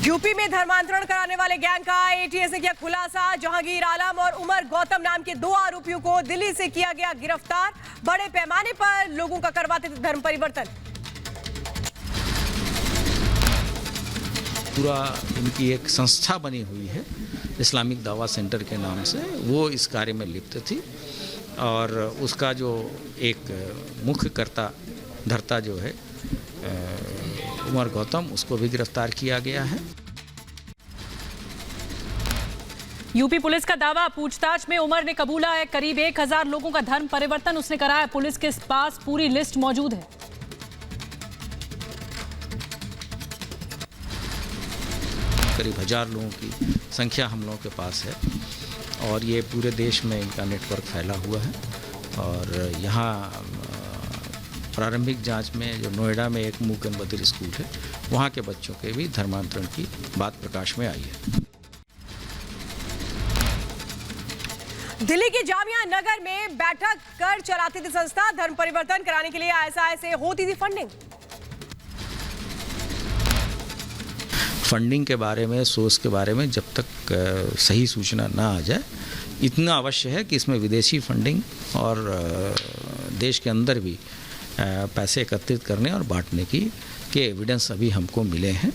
UP में धर्मांतरण कराने वाले गैंग का एटीएस ने किया खुलासा। जहांगीर आलम और उमर गौतम नाम के दो आरोपियों को दिल्ली से किया गया गिरफ्तार। बड़े पैमाने पर लोगों का करवाते थे धर्म परिवर्तन। पूरा इनकी एक संस्था बनी हुई है इस्लामिक दावा सेंटर के नाम से, वो इस कार्य में लिप्त थी और उसका जो एक मुख्य कर्ता धर्ता जो है उमर गौतम, उसको भी गिरफ्तार किया गया है। यूपी पुलिस का दावा, पूछताछ में उमर ने कबूला है करीब 1000 लोगों का धर्म परिवर्तन उसने कराया। पुलिस के पास पूरी लिस्ट मौजूद है। करीब 1000 लोगों की संख्या हम लोगों के पास है और ये पूरे देश में इनका नेटवर्क फैला हुआ है। और यहाँ प्रारंभिक जांच में जो नोएडा में एक मूक एंड बधिर स्कूल है, वहाँ के बच्चों के भी धर्मांतरण की बात प्रकाश में आई है। दिल्ली के जामिया नगर में बैठक कर चलाती थी संस्था। धर्म परिवर्तन कराने के लिए आईएसआई से होती थी फंडिंग। फंडिंग के बारे में, सोर्स के बारे में जब तक सही सूचना ना आ जाए, इतना अवश्य है कि इसमें विदेशी फंडिंग और देश के अंदर भी पैसे एकत्रित करने और बांटने के एविडेंस अभी हमको मिले हैं।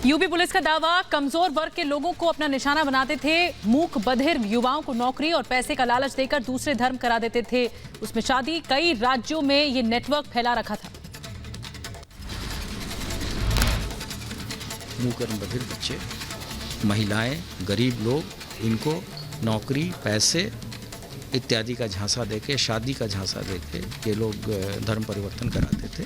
यूपी पुलिस का दावा, कमजोर वर्ग के लोगों को अपना निशाना बनाते थे। मूक बधिर युवाओं को नौकरी और पैसे का लालच देकर दूसरे धर्म करा देते थे। उसमें शादी, कई राज्यों में ये नेटवर्क फैला रखा था। मूक एंड बधिर बच्चे, महिलाएं, गरीब लोग, इनको नौकरी, पैसे इत्यादि का झांसा देके, शादी का झांसा देके ये लोग धर्म परिवर्तन कराते थे।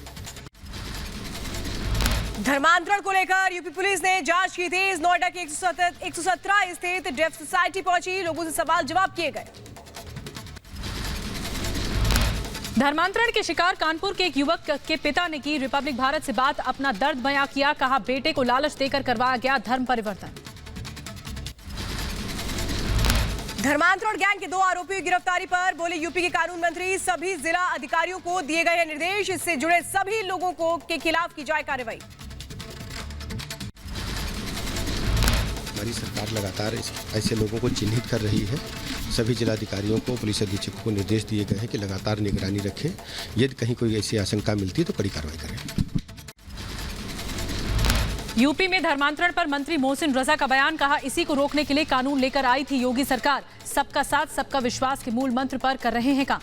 धर्मांतरण को लेकर यूपी पुलिस ने जांच की थी। नोएडा के 117 स्थित डेफ सोसाइटी पहुंची, लोगों से सवाल जवाब किए गए। धर्मांतरण के शिकार कानपुर के एक युवक के पिता ने की रिपब्लिक भारत से बात, अपना दर्द बयां किया। कहा, बेटे को लालच देकर करवाया गया धर्म परिवर्तन। धर्मांतरण गैंग के दो आरोपियों की गिरफ्तारी पर बोले यूपी के कानून मंत्री, सभी जिला अधिकारियों को दिए गए निर्देश, इससे जुड़े सभी लोगों को के खिलाफ की जाए कार्रवाई। हमारी सरकार लगातार ऐसे लोगों को चिन्हित कर रही है। सभी जिलाधिकारियों को, पुलिस अधीक्षकों को निर्देश दिए गए हैं कि लगातार निगरानी रखें। यदि कहीं कोई ऐसी आशंका मिलती है तो कड़ी कार्रवाई करें। यूपी में धर्मांतरण पर मंत्री मोहसिन रजा का बयान, कहा, इसी को रोकने के लिए कानून लेकर आई थी योगी सरकार। सबका साथ, सबका विश्वास के मूल मंत्र पर कर रहे हैं काम।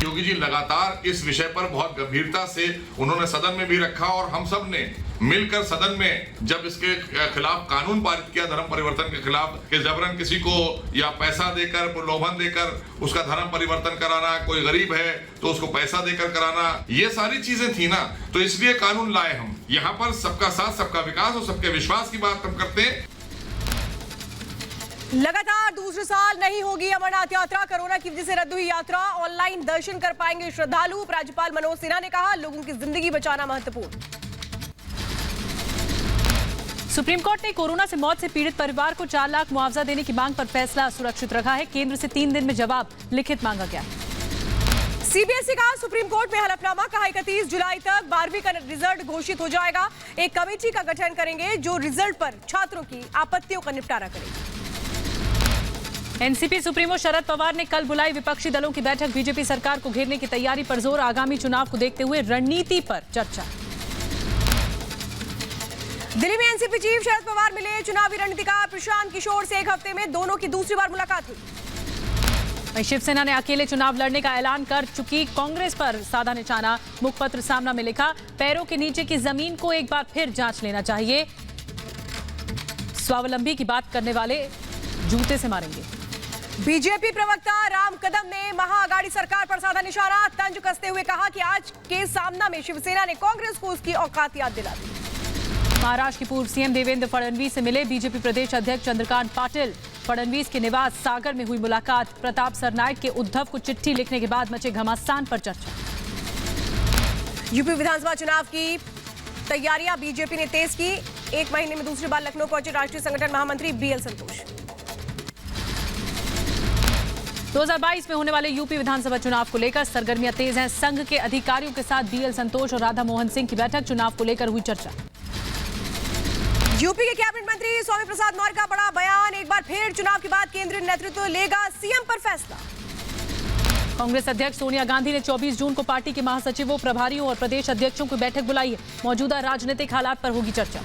योगी जी लगातार इस विषय पर बहुत गंभीरता से उन्होंने सदन में भी रखा और हम सब ने मिलकर सदन में जब इसके खिलाफ कानून पारित किया, धर्म परिवर्तन के खिलाफ, कि जबरन किसी को या पैसा देकर, प्रलोभन देकर उसका धर्म परिवर्तन कराना, कोई गरीब है तो उसको पैसा देकर कराना, ये सारी चीजें थी ना, तो इसलिए कानून लाए हम। यहाँ पर सबका साथ, सबका विकास और सबके विश्वास की बात हम करते हैं। लगातार दूसरे साल नहीं होगी अमरनाथ यात्रा। कोरोना की वजह से रद्द हुई यात्रा। ऑनलाइन दर्शन कर पाएंगे श्रद्धालु। राज्यपाल मनोज सिन्हा ने कहा, लोगों की जिंदगी बचाना महत्वपूर्ण। सुप्रीम कोर्ट ने कोरोना से मौत से पीड़ित परिवार को 4 लाख मुआवजा देने की मांग पर फैसला सुरक्षित रखा है। केंद्र से 3 दिन में जवाब लिखित मांगा गया है। सीबीएसई का सुप्रीम कोर्ट में हलफनामा, कहा 31 जुलाई तक 12वीं का रिजल्ट घोषित हो जाएगा। एक कमेटी का गठन करेंगे जो रिजल्ट पर छात्रों की आपत्तियों का निपटारा करेगी। एनसीपी सुप्रीमो शरद पवार ने कल बुलाई विपक्षी दलों की बैठक। बीजेपी सरकार को घेरने की तैयारी पर जोर। आगामी चुनाव को देखते हुए रणनीति पर चर्चा। दिल्ली में एनसीपी चीफ शरद पवार मिले। चुनावी रणनीतिकार प्रशांत किशोर से एक हफ्ते में दोनों की दूसरी बार मुलाकात हुई। शिवसेना ने अकेले चुनाव लड़ने का ऐलान कर चुकी कांग्रेस पर साधा निशाना। मुखपत्र सामना में लिखा, पैरों के नीचे की जमीन को एक बार फिर जांच लेना चाहिए। स्वावलंबी की बात करने वाले जूते से मारेंगे। बीजेपी प्रवक्ता राम कदम ने महाअघाड़ी सरकार पर साधा निशाना। तंज कसते हुए कहा कि आज के सामना में शिवसेना ने कांग्रेस को उसकी औकात याद दिला दी। महाराष्ट्र के पूर्व सीएम देवेंद्र फडणवीस से मिले बीजेपी प्रदेश अध्यक्ष चंद्रकांत पाटिल। फडणवीस के निवास सागर में हुई मुलाकात। प्रताप सरनाइक के उद्धव को चिट्ठी लिखने के बाद मचे घमासान पर चर्चा। यूपी विधानसभा चुनाव की तैयारियां बीजेपी ने तेज की। 1 महीने में दूसरी बार लखनऊ पहुंचे राष्ट्रीय संगठन महामंत्री बीएल संतोष। 2022 में होने वाले यूपी विधानसभा चुनाव को लेकर सरगर्मियां तेज हैं। संघ के अधिकारियों के साथ बीएल संतोष और राधा मोहन सिंह की बैठक, चुनाव को लेकर हुई चर्चा। यूपी के कैबिनेट मंत्री स्वामी प्रसाद मौर्य का बड़ा बयान, एक बार फिर चुनाव के बाद केंद्रीय नेतृत्व लेगा सीएम पर फैसला। कांग्रेस अध्यक्ष सोनिया गांधी ने 24 जून को पार्टी के महासचिवों, प्रभारियों और प्रदेश अध्यक्षों की बैठक बुलाई है। मौजूदा राजनीतिक हालात पर होगी चर्चा।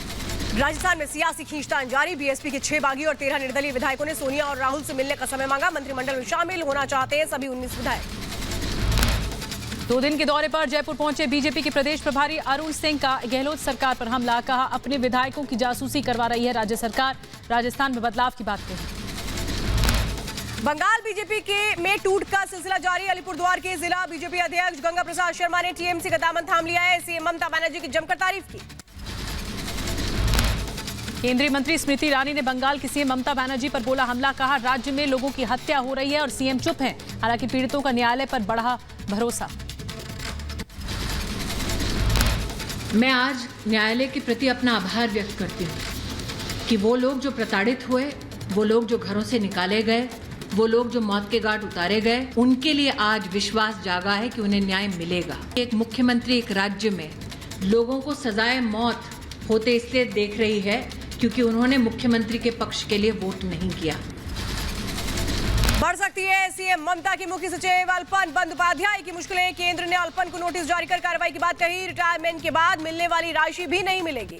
राजस्थान में सियासी खींचतान जारी, बीएसपी के 6 बागी और 13 निर्दलीय विधायकों ने सोनिया और राहुल से मिलने का समय मांगा। मंत्रिमंडल में शामिल होना चाहते हैं सभी 19 विधायक। 2 दिन के दौरे पर जयपुर पहुंचे बीजेपी के प्रदेश प्रभारी अरुण सिंह का गहलोत सरकार पर हमला, कहा अपने विधायकों की जासूसी करवा रही है राज्य सरकार, राजस्थान में बदलाव की बात कही। बंगाल बीजेपी के में टूट का सिलसिला जारी, अलीपुरद्वार के जिला बीजेपी अध्यक्ष गंगा प्रसाद शर्मा ने टीएमसी का दामन थाम लिया है। सीएम ममता बनर्जी की जमकर तारीफ की। केंद्रीय मंत्री स्मृति ईरानी ने बंगाल की सीएम ममता बनर्जी पर बोला हमला, कहा राज्य में लोगों की हत्या हो रही है और सीएम चुप हैं। हालांकि पीड़ितों का न्यायालय पर बढ़ा भरोसा। मैं आज न्यायालय के प्रति अपना आभार व्यक्त करती हूँ कि वो लोग जो प्रताड़ित हुए, वो लोग जो घरों से निकाले गए, वो लोग जो मौत के घाट उतारे गए, उनके लिए आज विश्वास जागा है कि उन्हें न्याय मिलेगा। एक मुख्यमंत्री एक राज्य में लोगों को सजाए मौत होते इसलिए देख रही है क्योंकि उन्होंने मुख्यमंत्री के पक्ष के लिए वोट नहीं किया। बढ़ सकती है सीएम ममता की मुख्य सचिव अल्पन बंदोपाध्याय की मुश्किलें, केंद्र ने अल्पन को नोटिस जारी कर कार्रवाई की बात कही। रिटायरमेंट के बाद मिलने वाली राशि भी नहीं मिलेगी।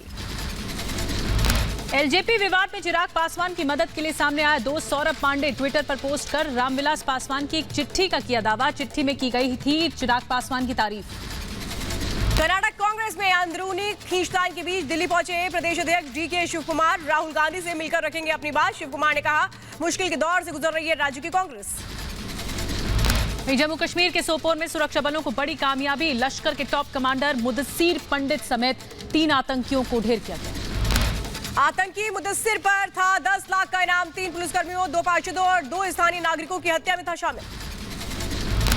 एलजेपी विवाद में चिराग पासवान की मदद के लिए सामने आया दोस्त सौरभ पांडे, ट्विटर पर पोस्ट कर रामविलास पासवान की एक चिट्ठी का किया दावा। चिट्ठी में की गई थी चिराग पासवान की तारीफ। कर्नाटक कांग्रेस में अंदरूनी खींचतान के बीच दिल्ली पहुंचे प्रदेश अध्यक्ष डीके शिव कुमार, राहुल गांधी से मिलकर रखेंगे अपनी बात। शिव कुमार ने कहा मुश्किल के दौर से गुजर रही है राज्य की कांग्रेस। जम्मू कश्मीर के सोपोर में सुरक्षा बलों को बड़ी कामयाबी, लश्कर के टॉप कमांडर मुदस्सिर पंडित समेत 3 आतंकियों को ढेर किया गया। आतंकी मुदस्सिर पर था 10 लाख का इनाम, 3 पुलिसकर्मियों, 2 पार्षदों और 2 स्थानीय नागरिकों की हत्या में था शामिल।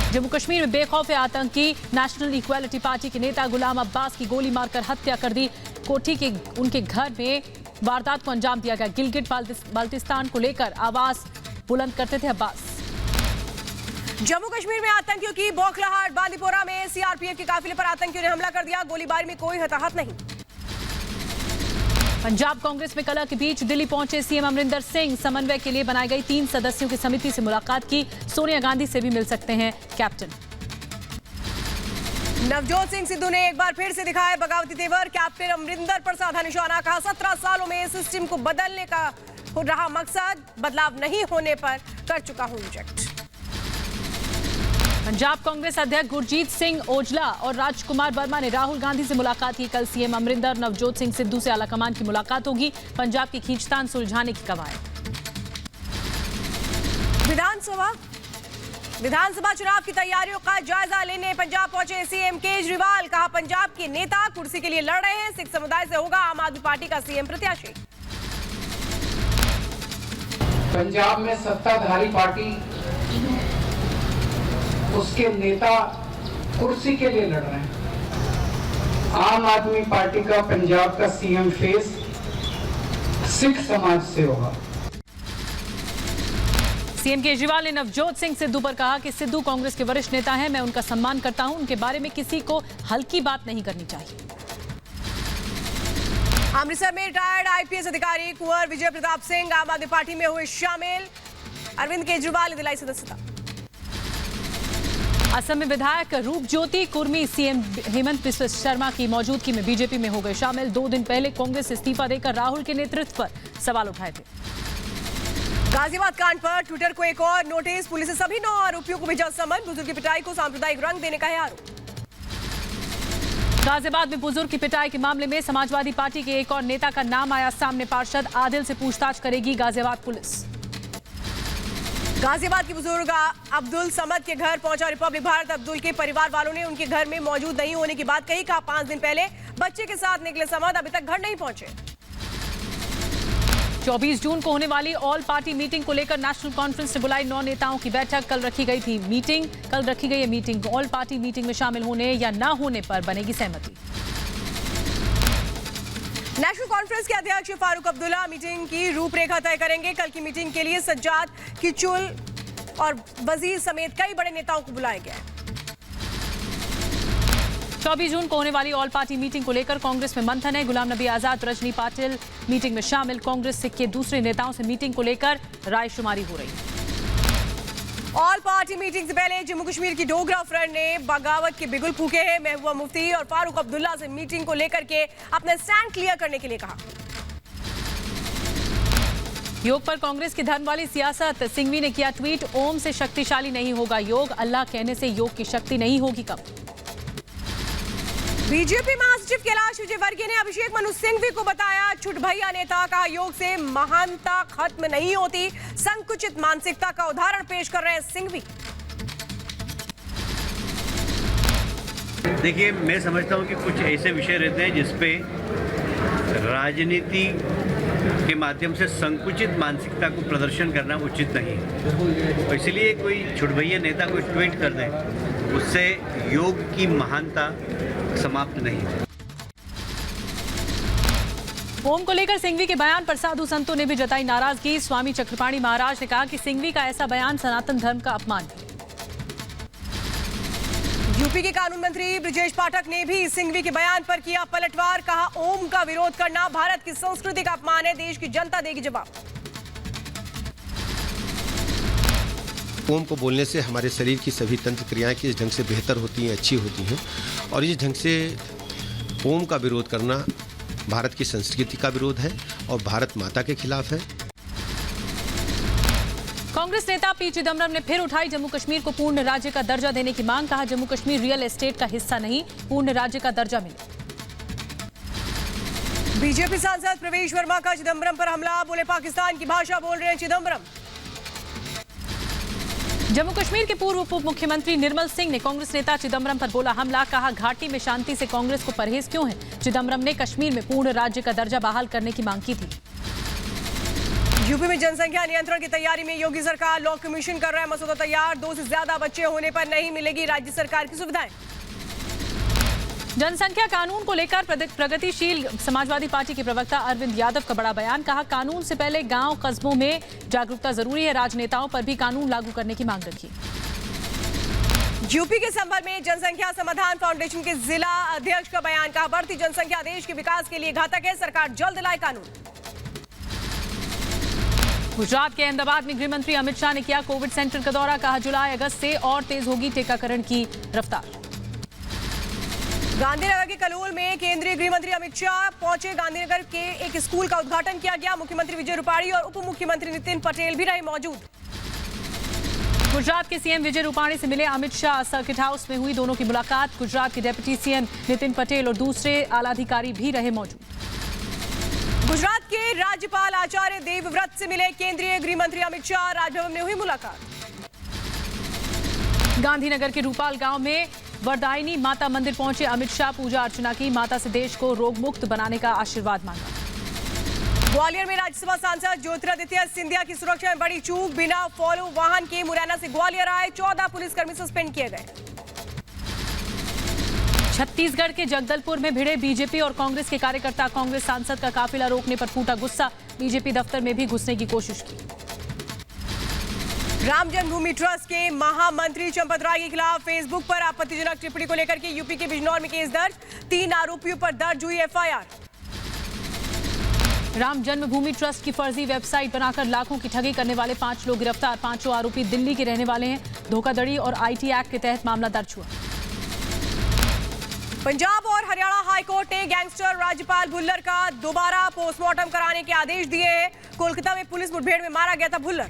जम्मू कश्मीर में बेखौफ आतंकी, नेशनल इक्वालिटी पार्टी के नेता गुलाम अब्बास की गोली मारकर हत्या कर दी। कोठी के उनके घर में वारदात को अंजाम दिया गया। गिलगिट बाल्टिस्तान को लेकर आवाज बुलंद करते थे अब्बास। जम्मू कश्मीर में आतंकियों की बौखलाहट, बांदीपोरा में सीआरपीएफ के काफिले पर आतंकियों ने हमला कर दिया। गोलीबारी में कोई हताहत नहीं। पंजाब कांग्रेस में कलह के बीच दिल्ली पहुंचे सीएम अमरिंदर सिंह, समन्वय के लिए बनाई गई 3 सदस्यों की समिति से मुलाकात की। सोनिया गांधी से भी मिल सकते हैं कैप्टन। नवजोत सिंह सिद्धू ने एक बार फिर से दिखाया बगावती तेवर, कैप्टन अमरिंदर पर साधा निशाना, कहा 17 सालों में सिस्टम को बदलने का रहा मकसद, बदलाव नहीं होने पर कर चुका हूं रिजेक्ट। पंजाब कांग्रेस अध्यक्ष गुरजीत सिंह ओजला और राजकुमार वर्मा ने राहुल गांधी से मुलाकात की। कल सीएम अमरिंदर, नवजोत सिंह सिद्धू से आलाकमान की मुलाकात होगी। पंजाब की खींचतान सुलझाने की कवायद। विधानसभा चुनाव की तैयारियों का जायजा लेने पंजाब पहुंचे सीएम केजरीवाल, कहा पंजाब के नेता कुर्सी के लिए लड़ रहे हैं, सिख समुदाय से होगा आम आदमी पार्टी का सीएम प्रत्याशी। पंजाब में सत्ताधारी पार्टी, उसके नेता कुर्सी के लिए लड़ रहे हैं। आम आदमी पार्टी का पंजाब का सीएम फेस सिख समाज से होगा। सीएम केजरीवाल ने नवजोत सिंह सिद्धू पर कहा कि सिद्धू कांग्रेस के वरिष्ठ नेता हैं, मैं उनका सम्मान करता हूं, उनके बारे में किसी को हल्की बात नहीं करनी चाहिए। अमृतसर में रिटायर्ड आईपीएस अधिकारी कुंवर विजय प्रताप सिंह आम आदमी पार्टी में हुए शामिल, अरविंद केजरीवाल ने दिलाई सदस्यता। असम में विधायक रूप ज्योति कुर्मी सीएम हेमंत बिस्वा शर्मा की मौजूदगी में बीजेपी में हो गए शामिल। 2 दिन पहले कांग्रेस इस्तीफा देकर राहुल के नेतृत्व पर सवाल उठाए थे। गाजियाबाद कांड पर ट्विटर को एक और नोटिस, पुलिस ने सभी 9 आरोपियों को भेजा समन, बुजुर्ग की पिटाई को सांप्रदायिक रंग देने का है आरोप। गाजियाबाद में बुजुर्ग की पिटाई के मामले में समाजवादी पार्टी के एक और नेता का नाम आया सामने। पार्षद आदिल से पूछताछ करेगी गाजियाबाद पुलिस। गाजियाबाद के बुजुर्ग अब्दुल समद के घर पहुंचा रिपब्लिक भारत। अब्दुल के परिवार वालों ने उनके घर में मौजूद नहीं होने की बात कही, कहा 5 दिन पहले बच्चे के साथ निकले समद अभी तक घर नहीं पहुंचे। 24 जून को होने वाली ऑल पार्टी मीटिंग को लेकर नेशनल कॉन्फ्रेंस ने बुलाई 9 नेताओं की बैठक। कल रखी गई है मीटिंग। ऑल पार्टी मीटिंग में शामिल होने या न होने पर बनेगी सहमति। नेशनल कॉन्फ्रेंस के अध्यक्ष फारूक अब्दुल्ला मीटिंग की रूपरेखा तय करेंगे। कल की मीटिंग के लिए सज्जाद किचुल और वजीर समेत कई बड़े नेताओं को बुलाया गया है। 24 जून को होने वाली ऑल पार्टी मीटिंग को लेकर कांग्रेस में मंथन है। गुलाम नबी आजाद, रजनी पाटिल मीटिंग में शामिल। कांग्रेस के दूसरे नेताओं से मीटिंग को लेकर रायशुमारी हो रही है। ऑल पार्टी मीटिंग से पहले जम्मू कश्मीर की डोगरा फ्रंट ने बगावत के बिगुल फूके हैं। महबूबा मुफ्ती और फारूक अब्दुल्ला से मीटिंग को लेकर के अपने स्टैंड क्लियर करने के लिए कहा। योग पर कांग्रेस की धर्म वाली सियासत, सिंघवी ने किया ट्वीट, ओम से शक्तिशाली नहीं होगा योग, अल्लाह कहने से योग की शक्ति नहीं होगी कम। बीजेपी महासचिव कैलाश विजयवर्गीय ने अभिषेक मनु सिंघवी को बताया छुटभैया नेता। कहा योग से महानता खत्म नहीं होती, संकुचित मानसिकता का उदाहरण पेश कर रहे हैं सिंघवी। देखिए, मैं समझता हूं कि कुछ ऐसे विषय रहते हैं जिसपे राजनीति के माध्यम से संकुचित मानसिकता को प्रदर्शन करना उचित नहीं है। इसलिए कोई छुटभैया नेता कोई ट्वीट कर दे, उससे योग की महानता समाप्त नहीं है। ओम को लेकर सिंघवी के बयान पर साधु संतों ने भी जताई नाराजगी। स्वामी चक्रपाणी महाराज ने कहा कि सिंघवी का ऐसा बयान सनातन धर्म का अपमान है। यूपी के कानून मंत्री ब्रजेश पाठक ने भी सिंघवी के बयान पर किया पलटवार। कहा ओम का विरोध करना भारत की संस्कृति का अपमान है, देश की जनता देगी जवाब। ओम को बोलने से हमारे शरीर की सभी तंत्र क्रियाएं किस ढंग से बेहतर होती हैं, अच्छी होती हैं, और इस ढंग से ओम का विरोध करना भारत की संस्कृति का विरोध है और भारत माता के खिलाफ है। कांग्रेस नेता पी चिदम्बरम ने फिर उठाई जम्मू कश्मीर को पूर्ण राज्य का दर्जा देने की मांग। कहा जम्मू कश्मीर रियल एस्टेट का हिस्सा नहीं, पूर्ण राज्य का दर्जा मिले। बीजेपी सांसद प्रवेश वर्मा का चिदम्बरम पर हमला। बोले पाकिस्तान की भाषा बोल रहे हैं चिदम्बरम। जम्मू कश्मीर के पूर्व उप मुख्यमंत्री निर्मल सिंह ने कांग्रेस नेता चिदम्बरम पर बोला हमला। कहा घाटी में शांति से कांग्रेस को परहेज क्यों है। चिदम्बरम ने कश्मीर में पूर्ण राज्य का दर्जा बहाल करने की मांग की थी। यूपी में जनसंख्या नियंत्रण की तैयारी में योगी सरकार लॉ कमीशन कर रहा है मसौदा तैयार। 2 से ज्यादा बच्चे होने पर नहीं मिलेगी राज्य सरकार की सुविधाएं। जनसंख्या कानून को लेकर प्रगतिशील समाजवादी पार्टी के प्रवक्ता अरविंद यादव का बड़ा बयान। कहा कानून से पहले गांव कस्बों में जागरूकता जरूरी है, राजनेताओं पर भी कानून लागू करने की मांग रखी। यूपी के संभल में जनसंख्या समाधान फाउंडेशन के जिला अध्यक्ष का बयान। कहा बढ़ती जनसंख्या देश के विकास के लिए घातक है, सरकार जल्द लाए कानून। गुजरात के अहमदाबाद में गृह मंत्री अमित शाह ने किया कोविड सेंटर का दौरा। कहा जुलाई अगस्त से और तेज होगी टीकाकरण की रफ्तार। गांधीनगर के कलोल में केंद्रीय गृह मंत्री अमित शाह पहुंचे। गांधीनगर के एक स्कूल का उद्घाटन किया गया। मुख्यमंत्री विजय रूपाणी और उप मुख्यमंत्री नितिन पटेल भी रहे मौजूद। गुजरात के सीएम विजय रूपाणी से मिले अमित शाह। सर्किट हाउस में हुई दोनों की मुलाकात। गुजरात के डिप्टी सीएम नितिन पटेल और दूसरे आलाधिकारी भी रहे मौजूद। गुजरात के राज्यपाल आचार्य देवव्रत से मिले केंद्रीय गृह मंत्री अमित शाह। राजभवन में हुई मुलाकात। गांधीनगर के रूपाल गांव में वरदायिनी माता मंदिर पहुंचे अमित शाह। पूजा अर्चना की, माता से देश को रोग मुक्त बनाने का आशीर्वाद मांगा। ग्वालियर में राज्यसभा सांसद ज्योतिरादित्य सिंधिया की सुरक्षा में बड़ी चूक। बिना फॉलो वाहन के मुरैना से ग्वालियर आए। 14 पुलिसकर्मी सस्पेंड किए गए। छत्तीसगढ़ के जगदलपुर में भिड़े बीजेपी और कांग्रेस के कार्यकर्ता। कांग्रेस सांसद का काफिला रोकने पर फूटा गुस्सा। बीजेपी दफ्तर में भी घुसने की कोशिश की। राम जन्मभूमि ट्रस्ट के महामंत्री चंपत राय के खिलाफ फेसबुक पर आपत्तिजनक टिप्पणी को लेकर के यूपी के बिजनौर में केस दर्ज। 3 आरोपियों पर दर्ज हुई एफआईआर। राम जन्मभूमि ट्रस्ट की फर्जी वेबसाइट बनाकर लाखों की ठगी करने वाले 5 लोग गिरफ्तार। 5 आरोपी दिल्ली के रहने वाले हैं। धोखाधड़ी और आईटी एक्ट के तहत मामला दर्ज हुआ। पंजाब और हरियाणा हाईकोर्ट ने गैंगस्टर राज्यपाल भुल्लर का दोबारा पोस्टमार्टम कराने के आदेश दिए हैं। कोलकाता में पुलिस मुठभेड़ में मारा गया था भुल्लर।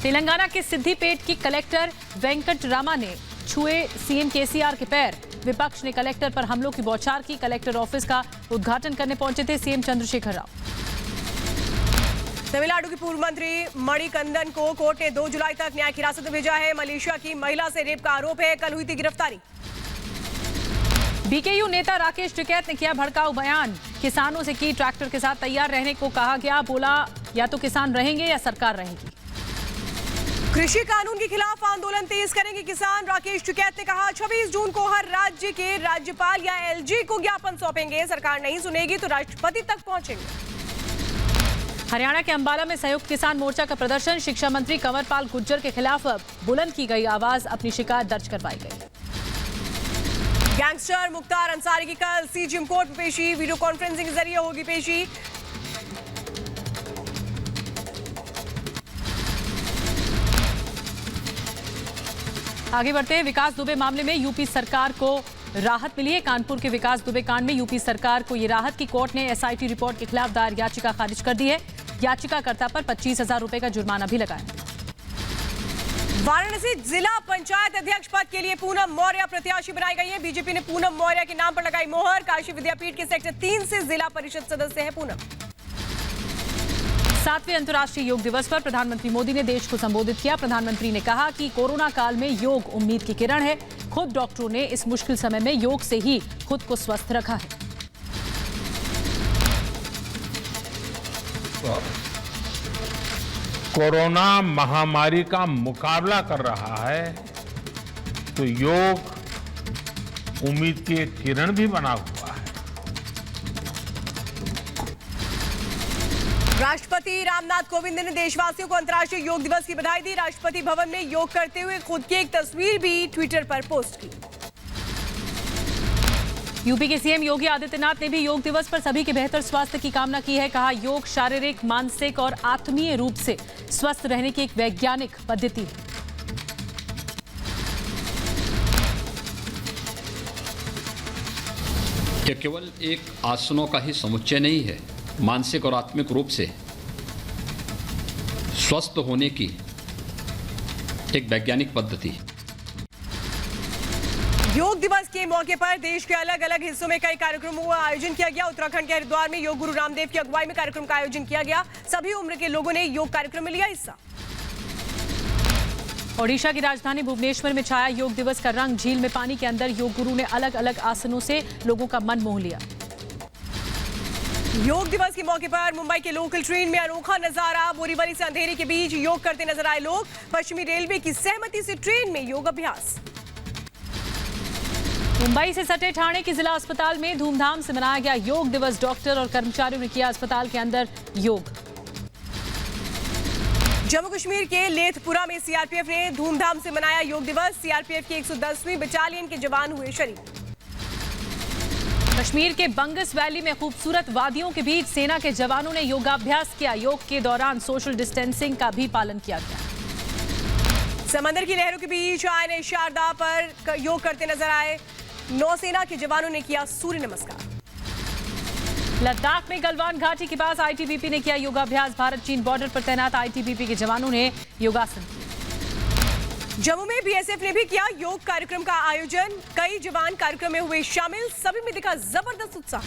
तेलंगाना के सिद्दीपेट की कलेक्टर वेंकट रामा ने छुए सीएम केसीआर के पैर। विपक्ष ने कलेक्टर पर हमलों की बौछार की। कलेक्टर ऑफिस का उद्घाटन करने पहुंचे थे सीएम चंद्रशेखर राव। तमिलनाडु के पूर्व मंत्री मणिकंदन को कोर्ट ने 2 जुलाई तक न्यायिक हिरासत में भेजा है। मलेशिया की महिला से रेप का आरोप है। कल हुई थी गिरफ्तारी। बीकेयू नेता राकेश टिकैत ने किया भड़काऊ बयान। किसानों से की ट्रैक्टर के साथ तैयार रहने को कहा गया। बोला या तो किसान रहेंगे या सरकार रहेगी। कृषि कानून के खिलाफ आंदोलन तेज करेंगे किसान। राकेश टिकैत ने कहा 26 जून को हर राज्य के राज्यपाल या एलजी को ज्ञापन सौंपेंगे। सरकार नहीं सुनेगी तो राष्ट्रपति तक पहुंचेंगे। हरियाणा के अंबाला में संयुक्त किसान मोर्चा का प्रदर्शन। शिक्षा मंत्री कंवरपाल गुर्जर के खिलाफ बुलंद की गई आवाज, अपनी शिकायत दर्ज करवाई गई। गैंगस्टर मुख्तार अंसारी की कल सीजेएम कोर्ट में पेशी, वीडियो कॉन्फ्रेंसिंग के जरिए होगी पेशी। आगे बढ़ते हैं। विकास दुबे मामले में यूपी सरकार को राहत मिली है। कानपुर के विकास दुबे कांड में यूपी सरकार को ये राहत की कोर्ट ने एसआईटी रिपोर्ट के खिलाफ दायर याचिका खारिज कर दी है। याचिकाकर्ता पर 25,000 रुपए का जुर्माना भी लगाया। वाराणसी जिला पंचायत अध्यक्ष पद के लिए पूनम मौर्य प्रत्याशी बनाई गई है। बीजेपी ने पूनम मौर्य के नाम पर लगाई मोहर। काशी विद्यापीठ के सेक्टर 3 से जिला परिषद सदस्य है पूनम। 7वें अंतर्राष्ट्रीय योग दिवस पर प्रधानमंत्री मोदी ने देश को संबोधित किया। प्रधानमंत्री ने कहा कि कोरोना काल में योग उम्मीद की किरण है। खुद डॉक्टरों ने इस मुश्किल समय में योग से ही खुद को स्वस्थ रखा है। कोरोना महामारी का मुकाबला कर रहा है तो योग उम्मीद की एक किरण भी बना हुआ है। राष्ट्रपति रामनाथ कोविंद ने देशवासियों को अंतर्राष्ट्रीय योग दिवस की बधाई दी। राष्ट्रपति भवन में योग करते हुए खुद की एक तस्वीर भी ट्विटर पर पोस्ट की। यूपी के सीएम योगी आदित्यनाथ ने भी योग दिवस पर सभी के बेहतर स्वास्थ्य की कामना की है। कहा, योग शारीरिक, मानसिक और आत्मीय रूप से स्वस्थ रहने की एक वैज्ञानिक पद्धति है। यह केवल एक आसनों का ही समुच्चय नहीं है, मानसिक और आत्मिक रूप से स्वस्थ होने की एक वैज्ञानिक पद्धति। योग दिवस के मौके पर देश के अलग अलग हिस्सों में कई कार्यक्रमों का आयोजन किया गया। उत्तराखंड के हरिद्वार में योग गुरु रामदेव की अगुवाई में कार्यक्रम का आयोजन किया गया। सभी उम्र के लोगों ने योग कार्यक्रम में लिया हिस्सा। ओडिशा की राजधानी भुवनेश्वर में छाया योग दिवस का रंग। झील में पानी के अंदर योग गुरु ने अलग अलग आसनों से लोगों का मन मोह लिया। योग दिवस के मौके पर मुंबई के लोकल ट्रेन में अनोखा नजारा। बोरीवली से अंधेरी के बीच योग करते नजर आए लोग। पश्चिमी रेलवे की सहमति से ट्रेन में योग अभ्यास। मुंबई से सटे ठाणे के जिला अस्पताल में धूमधाम से मनाया गया योग दिवस। डॉक्टर और कर्मचारियों ने किया अस्पताल के अंदर योग। जम्मू कश्मीर के लेथपुरा में सीआरपीएफ ने धूमधाम से मनाया योग दिवस। सीआरपीएफ की 110वीं बटालियन के जवान हुए शरीक। कश्मीर के बंगस वैली में खूबसूरत वादियों के बीच सेना के जवानों ने योगाभ्यास किया। योग के दौरान सोशल डिस्टेंसिंग का भी पालन किया गया। समंदर की लहरों के बीच आईएनएस शारदा पर योग करते नजर आए। नौसेना के जवानों ने किया सूर्य नमस्कार। लद्दाख में गलवान घाटी के पास आईटीबीपी ने किया योगाभ्यास। भारत चीन बॉर्डर पर तैनात आईटीबीपी के जवानों ने योगासन किया। जम्मू में बीएसएफ ने भी किया योग कार्यक्रम का आयोजन। कई जवान कार्यक्रम में हुए शामिल। सभी में दिखा जबरदस्त उत्साह।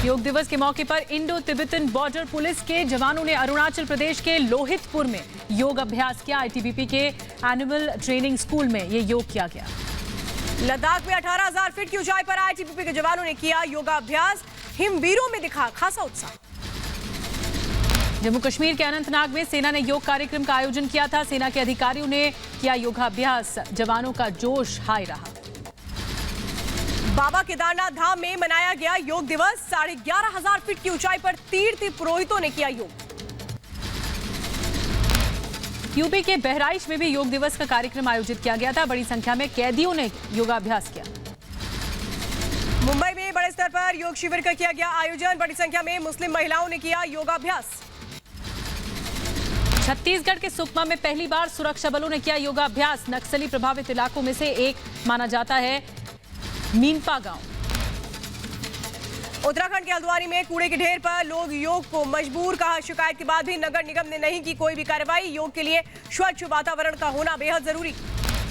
योग दिवस के मौके पर इंडो तिब्बतन बॉर्डर पुलिस के जवानों ने अरुणाचल प्रदेश के लोहितपुर में योग अभ्यास किया। आईटीबीपी के एनुअल ट्रेनिंग स्कूल में ये योग किया गया। लद्दाख में 18,000 फीट की ऊंचाई पर आईटीबीपी के जवानों ने किया योगाभ्यास। हिमवीरों में दिखा खासा उत्साह। जम्मू कश्मीर के अनंतनाग में सेना ने योग कार्यक्रम का आयोजन किया था। सेना के अधिकारियों ने किया योगाभ्यास। जवानों का जोश हाई रहा। बाबा केदारनाथ धाम में मनाया गया योग दिवस। 11,500 फीट की ऊंचाई पर तीर्थ पुरोहितों ने किया योग। यूपी के बहराइच में भी योग दिवस का कार्यक्रम आयोजित किया गया था। बड़ी संख्या में कैदियों ने योगाभ्यास किया। मुंबई में बड़े स्तर पर योग शिविर का किया गया आयोजन। बड़ी संख्या में मुस्लिम महिलाओं ने किया योगाभ्यास। छत्तीसगढ़ के सुकमा में पहली बार सुरक्षा बलों ने किया योगाभ्यास। नक्सली प्रभावित इलाकों में से एक माना जाता है मीनपा गांव। उत्तराखंड के हल्द्वानी में कूड़े के ढेर पर लोग योग को मजबूर कहा। शिकायत के बाद भी नगर निगम ने नहीं की कोई भी कार्रवाई। योग के लिए स्वच्छ वातावरण का होना बेहद जरूरी।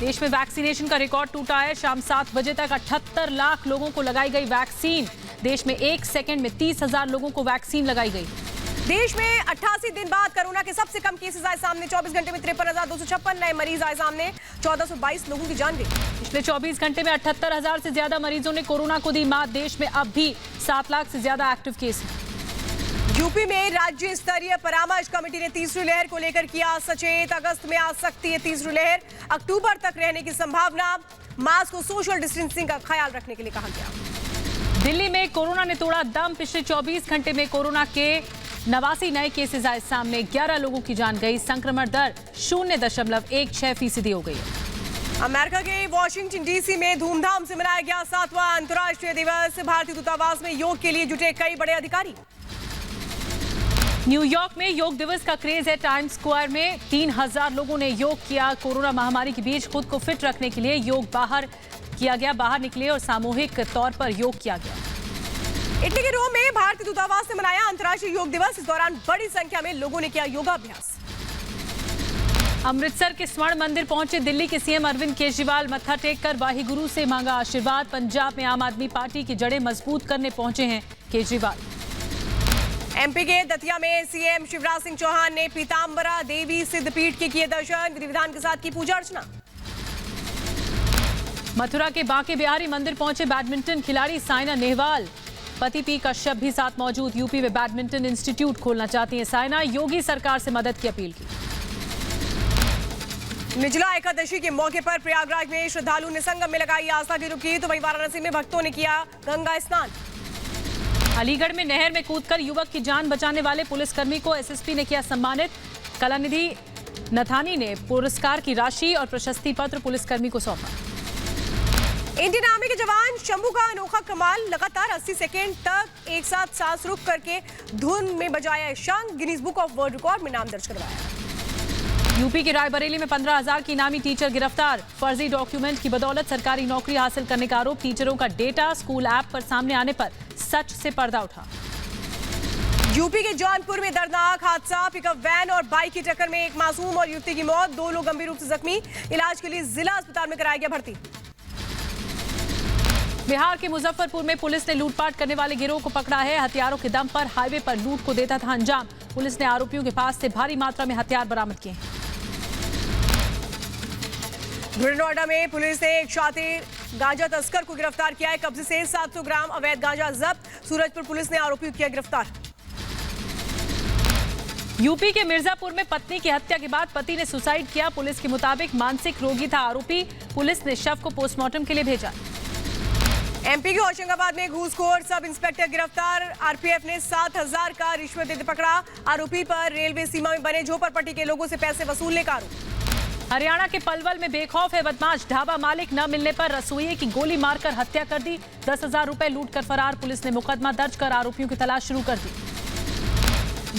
देश में वैक्सीनेशन का रिकॉर्ड टूटा है। शाम 7 बजे तक 78 लाख लोगों को लगाई गई वैक्सीन। देश में 1 सेकंड में 30,000 लोगों को वैक्सीन लगाई गई। देश में 88 दिन बाद कोरोना के सबसे कम केसेस आए सामने। 24 घंटे में 53,256 नए मरीज आए सामने। 1422 लोगों की जान गई। पिछले 24 घंटे में 78,000 से ज्यादा मरीजों ने कोरोना को दी मात। देश में अब भी 7 लाख से ज्यादा एक्टिव केस हैं। यूपी में राज्य स्तरीय परामर्श कमेटी ने तीसरी लहर को लेकर किया सचेत। अगस्त में आ सकती है तीसरी लहर। अक्टूबर तक रहने की संभावना। मास्क और सोशल डिस्टेंसिंग का ख्याल रखने के लिए कहा गया। दिल्ली में कोरोना ने तोड़ा दम। पिछले 24 घंटे में कोरोना के 89 नए केसेस आए सामने, 11 लोगों की जान गई। संक्रमण दर 0.16% हो गई है। अमेरिका के वॉशिंगटन डीसी में धूमधाम से मनाया गया 7वां अंतर्राष्ट्रीय दिवस। भारतीय दूतावास में योग के लिए जुटे कई बड़े अधिकारी। न्यूयॉर्क में योग दिवस का क्रेज है। टाइम्स स्क्वायर में 3000 लोगों ने योग किया। कोरोना महामारी के बीच खुद को फिट रखने के लिए योग बाहर निकले और सामूहिक तौर पर योग किया गया। इटली के रोम में भारतीय दूतावास ने मनाया अंतर्राष्ट्रीय योग दिवस। इस दौरान बड़ी संख्या में लोगों ने किया योगाभ्यास। अमृतसर के स्वर्ण मंदिर पहुंचे दिल्ली के सीएम अरविंद केजरीवाल। मत्था टेककर वाहिगुरु से मांगा आशीर्वाद। पंजाब में आम आदमी पार्टी की जड़ें मजबूत करने पहुंचे हैं केजरीवाल। एमपी के दतिया में सीएम शिवराज सिंह चौहान ने पीतांबरा देवी सिद्धपीठ के किए दर्शन। विधि विधान के साथ की पूजा अर्चना। मथुरा के बांके बिहारी मंदिर पहुंचे बैडमिंटन खिलाड़ी साइना नेहवाल। पति पी कश्यप भी साथ मौजूद। यूपी में बैडमिंटन इंस्टीट्यूट खोलना चाहती हैं साइना। योगी सरकार से मदद की अपील की। निर्जला एकादशी के मौके पर प्रयागराज में श्रद्धालु ने संगम में लगाई आस्था की डुबकी। तो वहीं वाराणसी में भक्तों ने किया गंगा स्नान। अलीगढ़ में नहर में कूदकर युवक की जान बचाने वाले पुलिसकर्मी को एसएसपी ने किया सम्मानित। कलानिधि नथानी ने पुरस्कार की राशि और प्रशस्ति पत्र पुलिसकर्मी को सौंपा। इंडियन आर्मी के जवान शंभू का अनोखा कमाल। लगातार 80 सेकेंड तक एक साथ सांस रोक करके धुन में बजाया शंख। Guinness book of world record में नाम दर्ज करवाया। यूपी के रायबरेली में 15,000 की इनामी टीचर गिरफ्तार। फर्जी डॉक्यूमेंट की बदौलत सरकारी नौकरी हासिल करने का आरोप। टीचरों का डेटा स्कूल ऐप पर सामने आने पर सच से पर्दा उठा। यूपी के जौनपुर में दर्दनाक हादसा। पिकअप वैन और बाइक की टक्कर में एक मासूम और युवती की मौत। 2 लोग गंभीर रूप से जख्मी। इलाज के लिए जिला अस्पताल में कराया गया भर्ती। बिहार के मुजफ्फरपुर में पुलिस ने लूटपाट करने वाले गिरोह को पकड़ा है। हथियारों के दम पर हाईवे पर लूट को देता था अंजाम। पुलिस ने आरोपियों के पास से भारी मात्रा में हथियार बरामद किए हैं। नोएडा में पुलिस ने एक शातिर गांजा तस्कर को गिरफ्तार किया है। कब्जे से 700 ग्राम अवैध गांजा जब्त। सूरजपुर पुलिस ने आरोपियों को किया गिरफ्तार। यूपी के मिर्जापुर में पत्नी की हत्या के बाद पति ने सुसाइड किया। पुलिस के मुताबिक मानसिक रोगी था आरोपी। पुलिस ने शव को पोस्टमार्टम के लिए भेजा। एमपी के होशंगाबाद में घूसखोर सब इंस्पेक्टर गिरफ्तार। आरपीएफ ने 7,000 का रिश्वत देते पकड़ा। आरोपी पर रेलवे सीमा में बने झोपड़पट्टी के लोगों से पैसे वसूलने का आरोप। हरियाणा के पलवल में बेखौफ है बदमाश। ढाबा मालिक न मिलने पर रसोइये की गोली मारकर हत्या कर दी। 10,000 रुपए लूट कर फरार। पुलिस ने मुकदमा दर्ज कर आरोपियों की तलाश शुरू कर दी।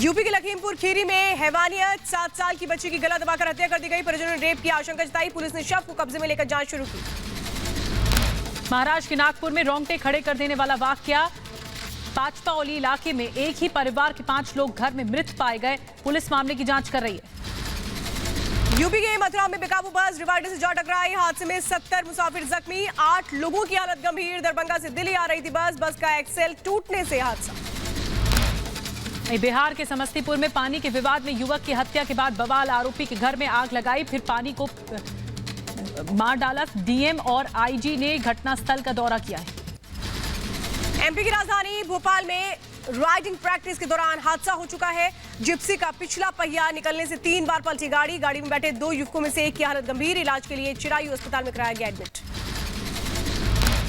यूपी के लखीमपुर खीरी में हैवानियत। 7 साल की बच्ची की गला दबाकर हत्या कर दी गई। परिजनों ने रेप की आशंका जताई। पुलिस ने शव को कब्जे में लेकर जांच शुरू की। महाराष्ट्र के नागपुर में रोंगटे खड़े कर देने वाला वाकया। पाचपाओली इलाके में एक ही परिवार के 5 लोग घर में मृत पाए गए। पुलिस मामले की जांच कर रही है। यूपी के मथुरा में बेकाबू बस डिवाइडर से जा टकराई। हादसे में 70 मुसाफिर जख्मी। 8 लोगों की हालत गंभीर। दरभंगा से दिल्ली आ रही थी बस का एक्सेल टूटने से हादसा। बिहार के समस्तीपुर में पानी के विवाद में युवक की हत्या के बाद बवाल। आरोपी के घर में आग लगाई, फिर पानी को मार डाला। डीएम और आईजी ने घटनास्थल का दौरा किया है। एमपी की राजधानी भोपाल में राइडिंग प्रैक्टिस के दौरान हादसा हो चुका है। जिप्सी का पिछला पहिया निकलने से 3 बार पलटी गाड़ी। गाड़ी में बैठे 2 युवकों में से एक की हालत गंभीर। इलाज के लिए चिरायू अस्पताल में कराया गया एडमिट।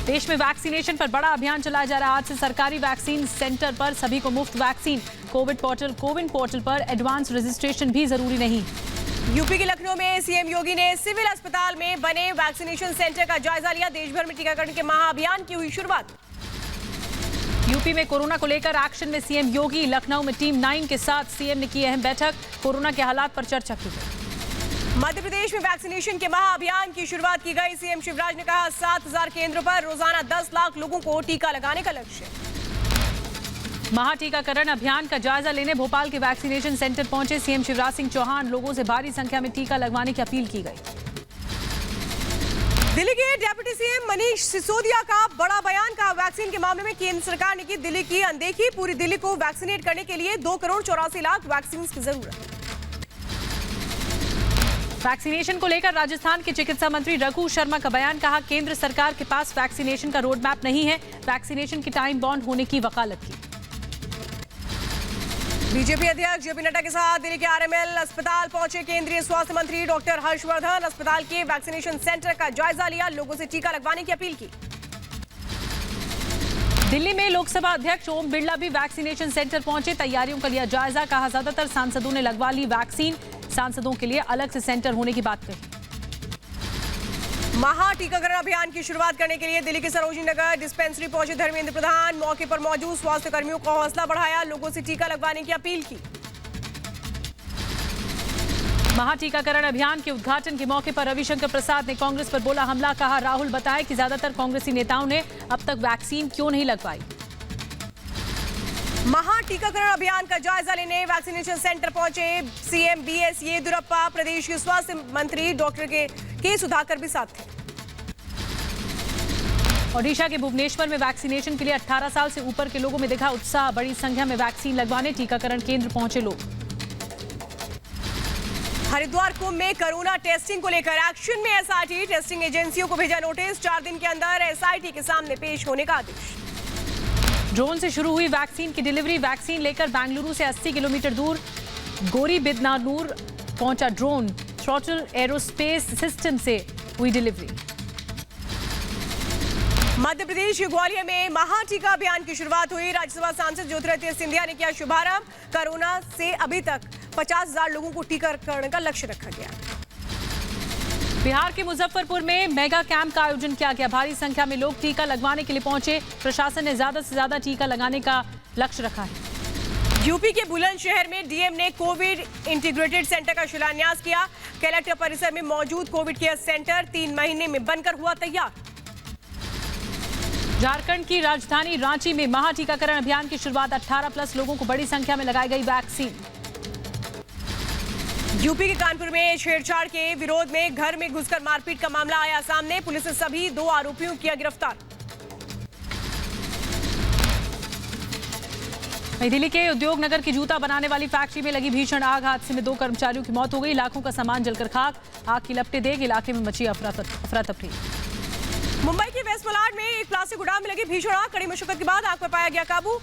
देश में वैक्सीनेशन पर बड़ा अभियान चलाया जा रहा है। आज से सरकारी वैक्सीन सेंटर पर सभी को मुफ्त वैक्सीन। कोविन पोर्टल पर एडवांस रजिस्ट्रेशन भी जरूरी नहीं। यूपी के लखनऊ में सीएम योगी ने सिविल अस्पताल में बने वैक्सीनेशन सेंटर का जायजा लिया। देश भर में टीकाकरण के महाअभियान की हुई शुरुआत। यूपी में कोरोना को लेकर एक्शन में सीएम योगी। लखनऊ में टीम 9 के साथ सीएम ने की अहम बैठक। कोरोना के हालात पर चर्चा की गई। मध्य प्रदेश में वैक्सीनेशन के महाअभियान की शुरुआत की गई। सीएम शिवराज ने कहा 7,000 केंद्रों पर रोजाना 10 लाख लोगों को टीका लगाने का लक्ष्य। महाटीकाकरण अभियान का जायजा लेने भोपाल के वैक्सीनेशन सेंटर पहुंचे सीएम शिवराज सिंह चौहान। लोगों से भारी संख्या में टीका लगवाने की अपील की गई। दिल्ली के डिप्टी सीएम मनीष सिसोदिया का बड़ा बयान। कहा वैक्सीन के मामले में केंद्र सरकार ने की दिल्ली की अनदेखी। पूरी दिल्ली को वैक्सीनेट करने के लिए 2 करोड़ 84 लाख वैक्सीन की जरूरत। वैक्सीनेशन को लेकर राजस्थान के चिकित्सा मंत्री रघु शर्मा का बयान। कहा केंद्र सरकार के पास वैक्सीनेशन का रोड मैप नहीं है। वैक्सीनेशन की टाइम बाउंड होने की वकालत की। बीजेपी अध्यक्ष जेपी नड्डा के साथ दिल्ली के आरएमएल अस्पताल पहुंचे केंद्रीय स्वास्थ्य मंत्री डॉक्टर हर्षवर्धन। अस्पताल के वैक्सीनेशन सेंटर का जायजा लिया। लोगों से टीका लगवाने की अपील की। दिल्ली में लोकसभा अध्यक्ष ओम बिरला भी वैक्सीनेशन सेंटर पहुंचे, तैयारियों का लिया जायजा। कहा ज्यादातर सांसदों ने लगवा ली वैक्सीन, सांसदों के लिए अलग से सेंटर होने की बात कही। महा टीकाकरण अभियान की शुरुआत करने के लिए दिल्ली के सरोजनी नगर डिस्पेंसरी पहुंचे धर्मेंद्र प्रधान। मौके पर मौजूद स्वास्थ्य कर्मियों का हौसला बढ़ाया, लोगों से टीका लगवाने की अपील की। महा टीकाकरण अभियान के उद्घाटन के मौके पर रविशंकर प्रसाद ने कांग्रेस पर बोला हमला। कहा राहुल बताए कि ज्यादातर कांग्रेसी नेताओं ने अब तक वैक्सीन क्यों नहीं लगवाई। महा टीकाकरण अभियान का जायजा लेने वैक्सीनेशन सेंटर पहुंचे सीएम बीएस येदियुरप्पा। प्रदेश के स्वास्थ्य मंत्री डॉक्टर के सुधाकर भी साथ थे। ओडिशा के भुवनेश्वर में वैक्सीनेशन के लिए 18 साल से ऊपर के लोगों में दिखा उत्साह। बड़ी संख्या में वैक्सीन लगवाने टीकाकरण केंद्र पहुंचे लोग। हरिद्वार कुंभ में कोरोना टेस्टिंग को लेकर एक्शन में एसआईटी। टेस्टिंग एजेंसियों को भेजा नोटिस, 4 दिन के अंदर एसआईटी के सामने पेश होने का आदेश। ड्रोन से शुरू हुई वैक्सीन की डिलीवरी। वैक्सीन लेकर बेंगलुरु से 80 किलोमीटर दूर गोरीबिदनानूर पहुंचा ड्रोन। थ्रॉटल एरोस्पेस सिस्टम से हुई डिलीवरी। मध्य प्रदेश के ग्वालियर में महा टीका अभियान की शुरुआत हुई। राज्यसभा सांसद ज्योतिरादित्य सिंधिया ने किया शुभारंभ। कोरोना से अभी तक 50,000 लोगों को टीकाकरण का लक्ष्य रखा गया। बिहार के मुजफ्फरपुर में मेगा कैंप का आयोजन किया गया। भारी संख्या में लोग टीका लगवाने के लिए पहुंचे। प्रशासन ने ज्यादा से ज्यादा टीका लगाने का लक्ष्य रखा है। यूपी के बुलंदशहर में डीएम ने कोविड इंटीग्रेटेड सेंटर का शिलान्यास किया। कलेक्टर परिसर में मौजूद कोविड केयर सेंटर 3 महीने में बनकर हुआ तैयार। झारखंड की राजधानी रांची में महा टीकाकरण अभियान की शुरुआत। 18+ लोगों को बड़ी संख्या में लगाई गई वैक्सीन। यूपी के कानपुर में छेड़छाड़ के विरोध में घर में घुसकर मारपीट का मामला आया सामने। पुलिस ने सभी 2 आरोपियों को किया गिरफ्तार। नई दिल्ली के उद्योग नगर की जूता बनाने वाली फैक्ट्री में लगी भीषण आग। हादसे में 2 कर्मचारियों की मौत हो गई। लाखों का सामान जलकर खाक। आग की लपटें देख इलाके में मची अफरा तफरी। मुंबई के वेस्ट मलाड में एक प्लास्टिक गोदाम में लगी भीषण आग। कड़ी मशक्कत के बाद आग पर पाया गया काबू।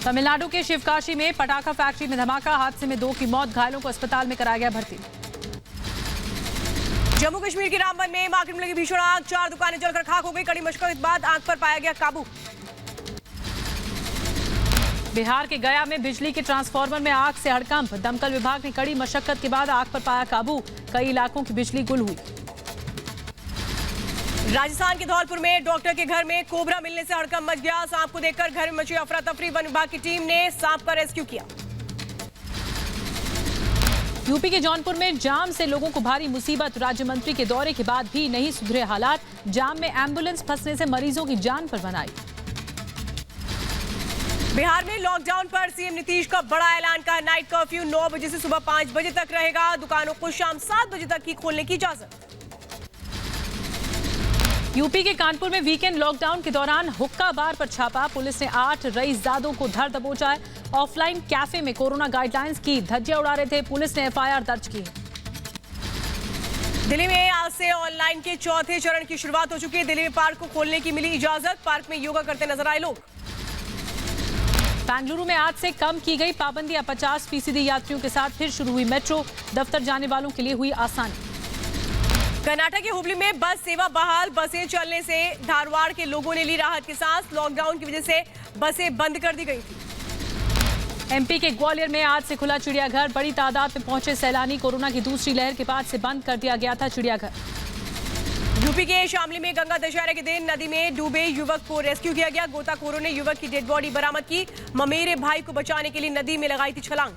तमिलनाडु के शिवकाशी में पटाखा फैक्ट्री में धमाका। हादसे में 2 की मौत, घायलों को अस्पताल में कराया गया भर्ती। जम्मू कश्मीर के रामबन में मार्केट में लगी भीषण आग। 4 दुकानें जलकर खाक हो गई। कड़ी मशक्कत के बाद आग पर पाया गया काबू। बिहार के गया में बिजली के ट्रांसफार्मर में आग से हड़कंप। दमकल विभाग ने कड़ी मशक्कत के बाद आग पर पाया काबू। कई इलाकों की बिजली गुल हुई। राजस्थान के धौलपुर में डॉक्टर के घर में कोबरा मिलने से हड़कंप मच गया। सांप को देखकर घर में मची अफरा तफरी। वन विभाग की टीम ने सांप का रेस्क्यू किया। यूपी के जौनपुर में जाम से लोगों को भारी मुसीबत। राज्य मंत्री के दौरे के बाद भी नहीं सुधरे हालात। जाम में एम्बुलेंस फंसने से मरीजों की जान पर बनाई। बिहार में लॉकडाउन पर सीएम नीतीश का बड़ा ऐलान का। नाइट कर्फ्यू 9 बजे से सुबह 5 बजे तक रहेगा। दुकानों को शाम 7 बजे तक ही खोलने की इजाजत। यूपी के कानपुर में वीकेंड लॉकडाउन के दौरान हुक्का बार पर छापा। पुलिस ने 8 रईसजादों को धर दबोचा है। ऑफलाइन कैफे में कोरोना गाइडलाइंस की धज्जियां उड़ा रहे थे। पुलिस ने एफआईआर दर्ज की। दिल्ली में आज से ऑनलाइन के 4थे चरण की शुरुआत हो चुकी है। दिल्ली में पार्क को खोलने की मिली इजाजत। पार्क में योगा करते नजर आए लोग। बेंगलुरु में आज से कम की गई पाबंदियां। 50% यात्रियों के साथ फिर शुरू हुई मेट्रो। दफ्तर जाने वालों के लिए हुई आसानी। कर्नाटक के हुबली में बस सेवा बहाल। बसें चलने से धारवाड़ के लोगों ने ली राहत की सांस। लॉकडाउन की वजह से बसें बंद कर दी गई थी। एमपी के ग्वालियर में आज से खुला चिड़ियाघर। बड़ी तादाद में पहुंचे सैलानी। कोरोना की दूसरी लहर के बाद से बंद कर दिया गया था चिड़ियाघर। यूपी के शामली में गंगा दशहरे के दिन नदी में डूबे युवक को रेस्क्यू किया गया। गोताखोरों ने युवक की डेड बॉडी बरामद की। ममेरे भाई को बचाने के लिए नदी में लगाई थी छलांग।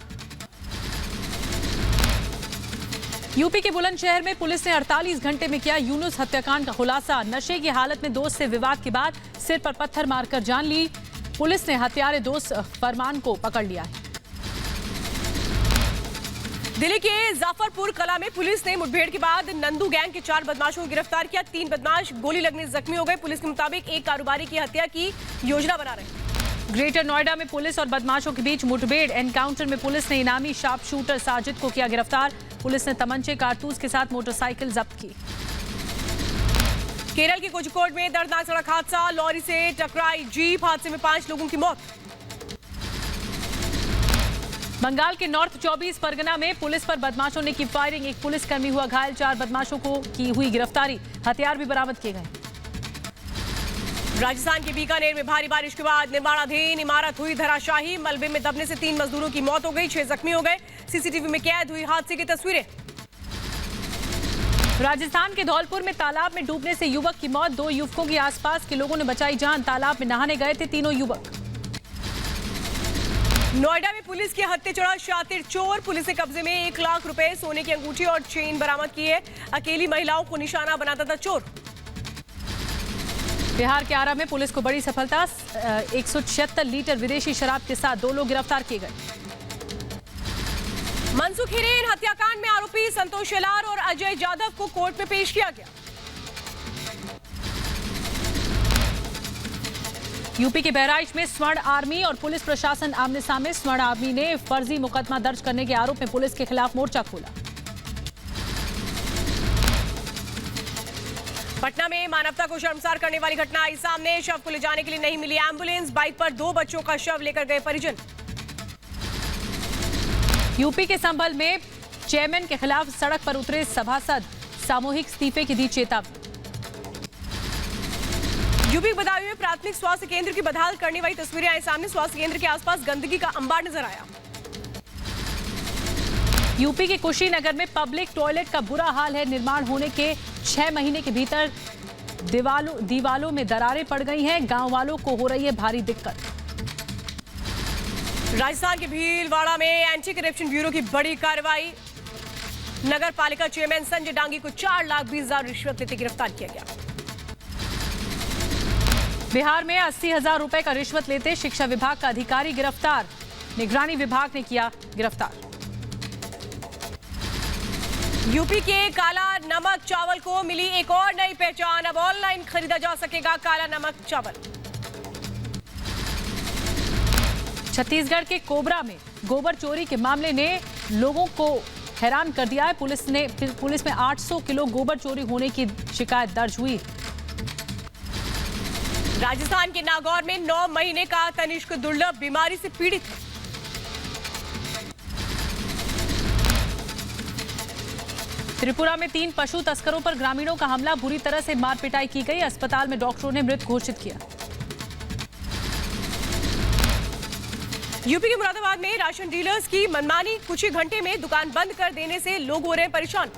यूपी के बुलंदशहर में पुलिस ने 48 घंटे में किया यूनुस हत्याकांड का खुलासा। नशे की हालत में दोस्त से विवाद के बाद सिर पर पत्थर मारकर जान ली। पुलिस ने हत्यारे दोस्त फरमान को पकड़ लिया है। दिल्ली के जाफरपुर कला में पुलिस ने मुठभेड़ के बाद नंदू गैंग के 4 बदमाशों को गिरफ्तार किया। 3 बदमाश गोली लगने से जख्मी हो गए। पुलिस के मुताबिक एक कारोबारी की हत्या की योजना बना रहे हैं। ग्रेटर नोएडा में पुलिस और बदमाशों के बीच मुठभेड़। एनकाउंटर में पुलिस ने इनामी शार्प शूटर साजिद को किया गिरफ्तार। पुलिस ने तमंचे कारतूस के साथ मोटरसाइकिल जब्त की। केरल के कोझिकोड में दर्दनाक सड़क हादसा। लॉरी से टकराई जीप। हादसे में 5 लोगों की मौत। बंगाल के नॉर्थ 24 परगना में पुलिस पर बदमाशों ने की फायरिंग। एक पुलिसकर्मी हुआ घायल। 4 बदमाशों को की हुई गिरफ्तारी। हथियार भी बरामद किए गए। राजस्थान के बीकानेर में भारी बारिश के बाद निर्माणाधीन इमारत हुई धराशाही। मलबे में दबने से 3 मजदूरों की मौत हो गई, 6 जख्मी हो गए। सीसीटीवी में कैद हुई हादसे की तस्वीरें। राजस्थान के धौलपुर में तालाब में डूबने से युवक की मौत, 2 युवकों की आसपास के लोगों ने बचाई जान। तालाब में नहाने गए थे तीनों युवक। नोएडा में पुलिस की हत्या चढ़ा शातिर चोर। पुलिस ने कब्जे में 1 लाख रुपए, सोने की अंगूठी और चेन बरामद की है। अकेली महिलाओं को निशाना बनाता था चोर। बिहार के आरा में पुलिस को बड़ी सफलता, 176 लीटर विदेशी शराब के साथ 2 लोग गिरफ्तार किए गए। मनसुख हिरेन हत्याकांड में आरोपी संतोष शेलार और अजय जाधव को कोर्ट में पेश किया गया। यूपी के बहराइच में स्वर्ण आर्मी और पुलिस प्रशासन आमने सामने। स्वर्ण आर्मी ने फर्जी मुकदमा दर्ज करने के आरोप में पुलिस के खिलाफ मोर्चा खोला। पटना में मानवता को शर्मसार करने वाली घटना आई सामने। शव को ले जाने के लिए नहीं मिली एम्बुलेंस, बाइक पर 2 बच्चों का शव लेकर गए परिजन। यूपी के संभल में चेयरमैन के खिलाफ सड़क पर उतरे सभासद, सामूहिक इस्तीफे की दी चेतावनी। यूपी बदायूं में प्राथमिक स्वास्थ्य केंद्र की बदहाल करने वाली तस्वीरें आई सामने। स्वास्थ्य केंद्र के आसपास गंदगी का अंबार नजर आया। यूपी के कुशीनगर में पब्लिक टॉयलेट का बुरा हाल है। निर्माण होने के 6 महीने के भीतर दीवालों में दरारें पड़ गई हैं। गांव वालों को हो रही है भारी दिक्कत। राजस्थान के भीलवाड़ा में एंटी करप्शन ब्यूरो की बड़ी कार्रवाई। नगर पालिका चेयरमैन संजय डांगी को 4,20,000 रिश्वत लेते गिरफ्तार किया गया। बिहार में 80,000 रुपए का रिश्वत लेते शिक्षा विभाग का अधिकारी गिरफ्तार। निगरानी विभाग ने किया गिरफ्तार। यूपी के काला नमक चावल को मिली एक और नई पहचान। अब ऑनलाइन खरीदा जा सकेगा काला नमक चावल। छत्तीसगढ़ के कोबरा में गोबर चोरी के मामले ने लोगों को हैरान कर दिया है। पुलिस में 800 किलो गोबर चोरी होने की शिकायत दर्ज हुई। राजस्थान के नागौर में 9 महीने का तनिष्क दुर्लभ बीमारी से पीड़ित है। त्रिपुरा में 3 पशु तस्करों पर ग्रामीणों का हमला, बुरी तरह से मार पिटाई की गई। अस्पताल में डॉक्टरों ने मृत घोषित किया। यूपी के मुरादाबाद में राशन डीलर्स की मनमानी, कुछ ही घंटे में दुकान बंद कर देने से लोग हो रहे हैं परेशान।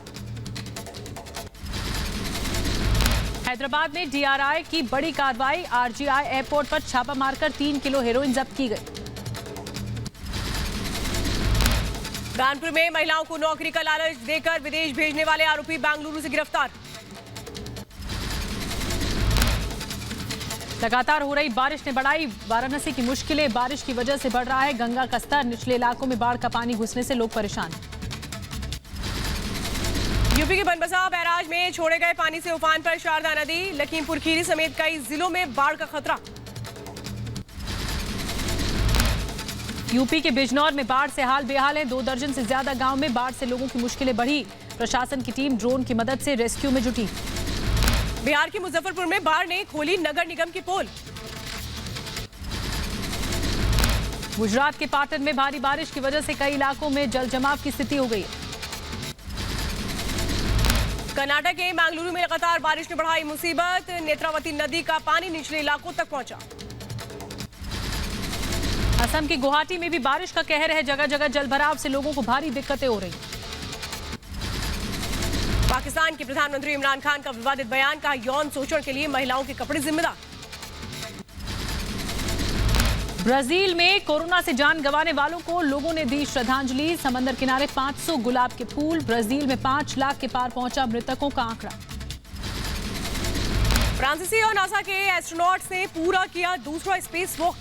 हैदराबाद में डीआरआई की बड़ी कार्रवाई, आरजीआई एयरपोर्ट पर छापा मारकर 3 किलो हेरोइन जब्त की गई। कानपुर में महिलाओं को नौकरी का लालच देकर विदेश भेजने वाले आरोपी बेंगलुरु से गिरफ्तार। लगातार हो रही बारिश ने बढ़ाई वाराणसी की मुश्किलें। बारिश की वजह से बढ़ रहा है गंगा का स्तर। निचले इलाकों में बाढ़ का पानी घुसने से लोग परेशान। यूपी के बनबसा बैराज में छोड़े गए पानी से उफान पर शारदा नदी। लखीमपुर खीरी समेत कई जिलों में बाढ़ का खतरा। यूपी के बिजनौर में बाढ़ से हाल बेहाल है। 2 दर्जन से ज्यादा गांव में बाढ़ से लोगों की मुश्किलें बढ़ी। प्रशासन की टीम ड्रोन की मदद से रेस्क्यू में जुटी। बिहार के मुजफ्फरपुर में बाढ़ ने खोली नगर निगम की पोल। गुजरात के पाटन में भारी बारिश की वजह से कई इलाकों में जल जमाव की स्थिति हो गई। कर्नाटक के बेंगलुरु में लगातार बारिश ने बढ़ाई मुसीबत। नेत्रावती नदी का पानी निचले इलाकों तक पहुंचा। असम की गुवाहाटी में भी बारिश का कहर है। जगह जगह जलभराव से लोगों को भारी दिक्कतें हो रही। पाकिस्तान के प्रधानमंत्री इमरान खान का विवादित बयान, कहा यौन शोषण के लिए महिलाओं के कपड़े जिम्मेदार। ब्राजील में कोरोना से जान गंवाने वालों को लोगों ने दी श्रद्धांजलि। समंदर किनारे 500 गुलाब के फूल। ब्राजील में 5 लाख के पार पहुंचा मृतकों का आंकड़ा। फ्रांसीसी और नासा के एस्ट्रोनॉट्स ने पूरा किया दूसरा स्पेस वॉक।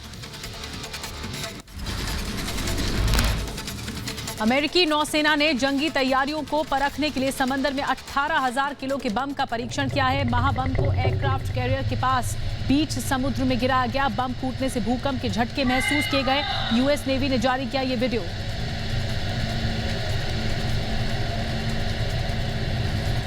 अमेरिकी नौसेना ने जंगी तैयारियों को परखने के लिए समंदर में 18,000 किलो के बम का परीक्षण किया है। महाबम को एयरक्राफ्ट कैरियर के पास बीच समुद्र में गिराया गया। बम फूटने से भूकंप के झटके महसूस किए गए। यूएस नेवी ने जारी किया ये वीडियो।